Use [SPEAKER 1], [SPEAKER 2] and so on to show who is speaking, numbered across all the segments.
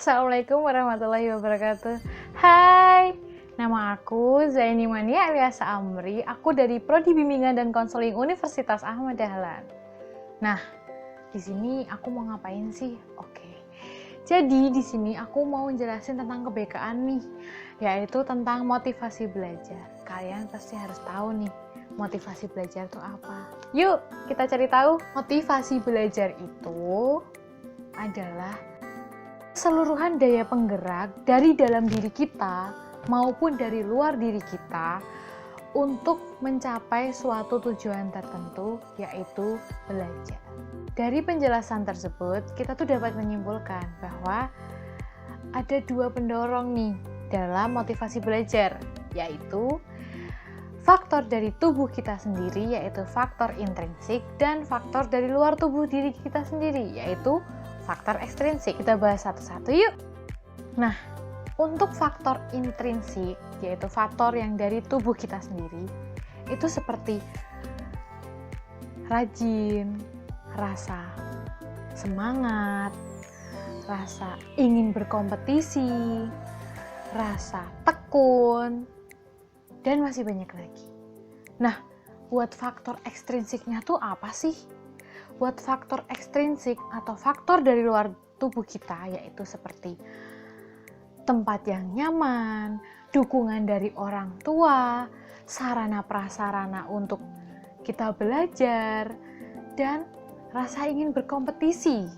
[SPEAKER 1] Assalamualaikum warahmatullahi wabarakatuh. Hai, nama aku Zaini Mania alias Amri. Aku dari Prodi Bimbingan dan Konseling Universitas Ahmad Dahlan. Nah, di sini aku mau ngapain sih? Oke. Jadi di sini aku mau jelasin tentang kebekaan nih, yaitu tentang motivasi belajar. Kalian pasti harus tahu nih, motivasi belajar itu apa. Yuk, kita cari tahu. Motivasi belajar itu adalah keseluruhan daya penggerak dari dalam diri kita maupun dari luar diri kita untuk mencapai suatu tujuan tertentu, yaitu belajar. Dari penjelasan tersebut, kita tuh dapat menyimpulkan bahwa ada dua pendorong nih dalam motivasi belajar, yaitu faktor dari tubuh kita sendiri, yaitu faktor intrinsik, dan faktor dari luar tubuh diri kita sendiri, yaitu faktor ekstrinsik. Kita bahas satu-satu yuk. Nah, untuk faktor intrinsik, yaitu faktor yang dari tubuh kita sendiri, itu seperti rajin, rasa semangat, rasa ingin berkompetisi, rasa tekun, dan masih banyak lagi. Nah, buat faktor ekstrinsiknya tuh apa sih? Buat faktor ekstrinsik atau faktor dari luar tubuh kita, yaitu seperti tempat yang nyaman, dukungan dari orang tua, sarana prasarana untuk kita belajar, dan rasa ingin berkompetisi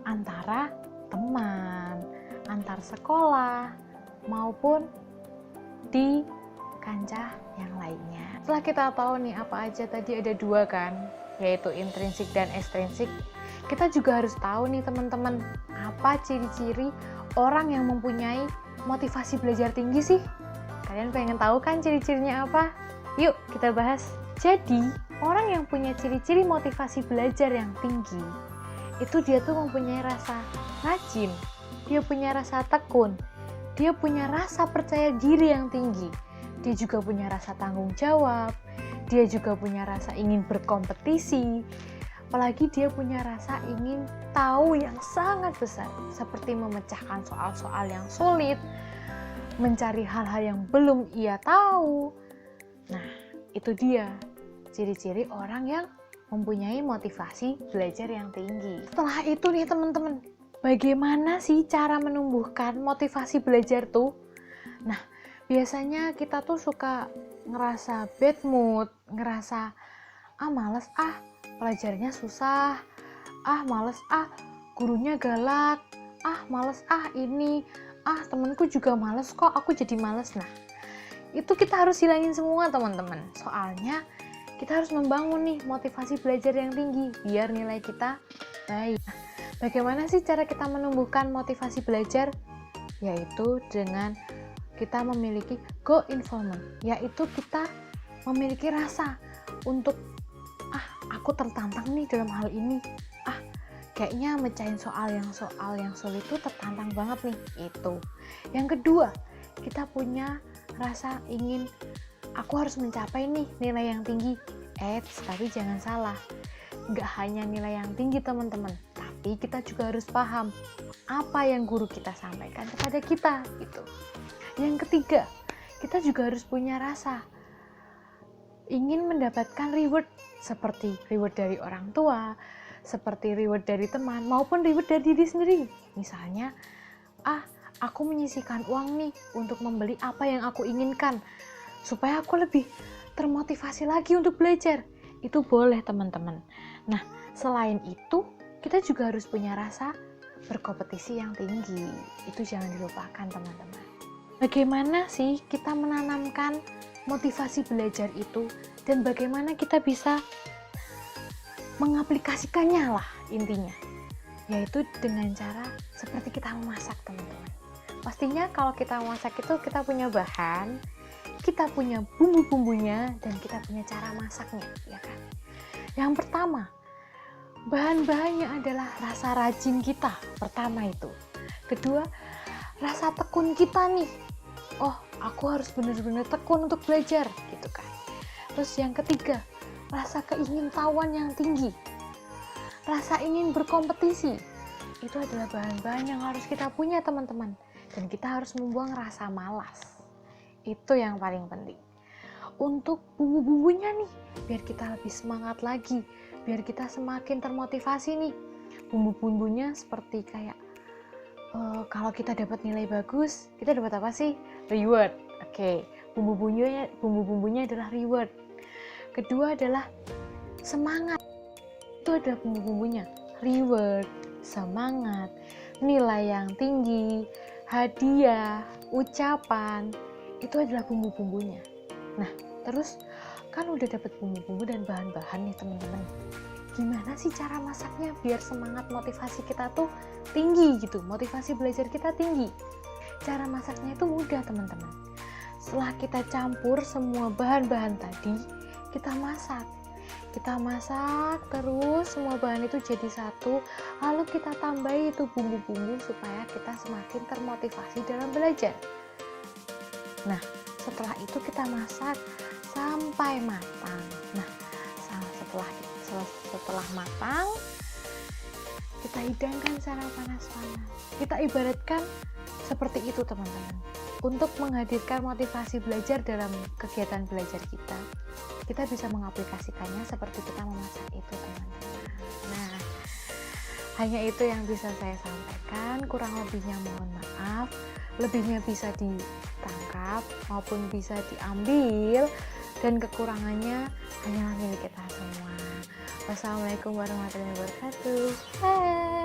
[SPEAKER 1] antara teman, antar sekolah, maupun di kancah yang lainnya. Setelah kita tahu nih apa aja tadi, ada dua kan, yaitu intrinsik dan ekstrinsik. Kita juga harus tahu nih teman-teman, apa ciri-ciri orang yang mempunyai motivasi belajar tinggi sih? Kalian pengen tahu kan ciri-cirinya apa? Yuk kita bahas. Jadi, orang yang punya ciri-ciri motivasi belajar yang tinggi, itu dia tuh mempunyai rasa rajin, dia punya rasa tekun, dia punya rasa percaya diri yang tinggi, dia juga punya rasa tanggung jawab, dia juga punya rasa ingin berkompetisi, apalagi dia punya rasa ingin tahu yang sangat besar, seperti memecahkan soal-soal yang sulit, mencari hal-hal yang belum ia tahu. Nah, itu dia ciri-ciri orang yang mempunyai motivasi belajar yang tinggi. Setelah itu nih teman-teman, bagaimana sih cara menumbuhkan motivasi belajar tuh? Nah, biasanya kita tuh suka ngerasa bad mood, ngerasa males pelajarnya susah, males gurunya galak, males ini, temenku juga males kok, aku jadi males. Nah, itu kita harus hilangin semua teman-teman, soalnya kita harus membangun nih motivasi belajar yang tinggi biar nilai kita baik. Nah, bagaimana sih cara kita menumbuhkan motivasi belajar? Yaitu dengan kita memiliki go involvement, yaitu kita memiliki rasa untuk aku tertantang nih dalam hal ini, kayaknya mecahin soal yang sulit itu tertantang banget nih. Itu yang kedua, kita punya rasa ingin aku harus mencapai nih nilai yang tinggi. Tapi jangan salah, nggak hanya nilai yang tinggi teman-teman, tapi kita juga harus paham apa yang guru kita sampaikan kepada kita gitu. Yang ketiga, kita juga harus punya rasa ingin mendapatkan reward, seperti reward dari orang tua, seperti reward dari teman, maupun reward dari diri sendiri. Misalnya, aku menyisihkan uang nih untuk membeli apa yang aku inginkan, supaya aku lebih termotivasi lagi untuk belajar. Itu boleh teman-teman. Nah, selain itu, kita juga harus punya rasa berkompetisi yang tinggi. Itu jangan dilupakan teman-teman. Bagaimana sih kita menanamkan motivasi belajar itu, dan bagaimana kita bisa mengaplikasikannya lah intinya, yaitu dengan cara seperti kita memasak teman-teman. Pastinya kalau kita memasak itu kita punya bahan, kita punya bumbu-bumbunya, dan kita punya cara masaknya, ya kan? Yang pertama, bahan-bahannya adalah rasa rajin kita, pertama itu. Kedua, rasa tekun kita nih, aku harus benar-benar tekun untuk belajar gitu kan. Terus yang ketiga, rasa keingintahuan yang tinggi, rasa ingin berkompetisi, itu adalah bahan-bahan yang harus kita punya teman-teman, dan kita harus membuang rasa malas. Itu yang paling penting. Untuk bumbu-bumbunya nih, biar kita lebih semangat lagi, biar kita semakin termotivasi nih. Bumbu-bumbunya seperti kayak kalau kita dapat nilai bagus, kita dapat apa sih? Reward. Oke, bumbu-bumbunya adalah reward. Kedua adalah semangat. Itu adalah bumbu-bumbunya. Reward, semangat, nilai yang tinggi, hadiah, ucapan, itu adalah bumbu-bumbunya. Nah, terus kan udah dapet bumbu-bumbu dan bahan-bahan nih teman-teman. Gimana sih cara masaknya biar semangat motivasi kita tuh tinggi gitu, motivasi belajar kita tinggi? Cara masaknya itu mudah teman-teman. Setelah kita campur semua bahan-bahan tadi, kita masak. Kita masak terus semua bahan itu jadi satu, lalu kita tambahi itu bumbu-bumbu supaya kita semakin termotivasi dalam belajar. Nah, setelah itu kita masak sampai matang. Nah, setelah matang, kita hidangkan secara panas-panas. Kita ibaratkan seperti itu teman-teman. Untuk menghadirkan motivasi belajar dalam kegiatan belajar kita bisa mengaplikasikannya seperti kita memasak itu teman-teman. Nah, hanya itu yang bisa saya sampaikan, kurang lebihnya mohon maaf. Lebihnya bisa ditangkap maupun bisa diambil, dan kekurangannya hanyalah milik kita semua. Wassalamualaikum warahmatullahi wabarakatuh. Bye.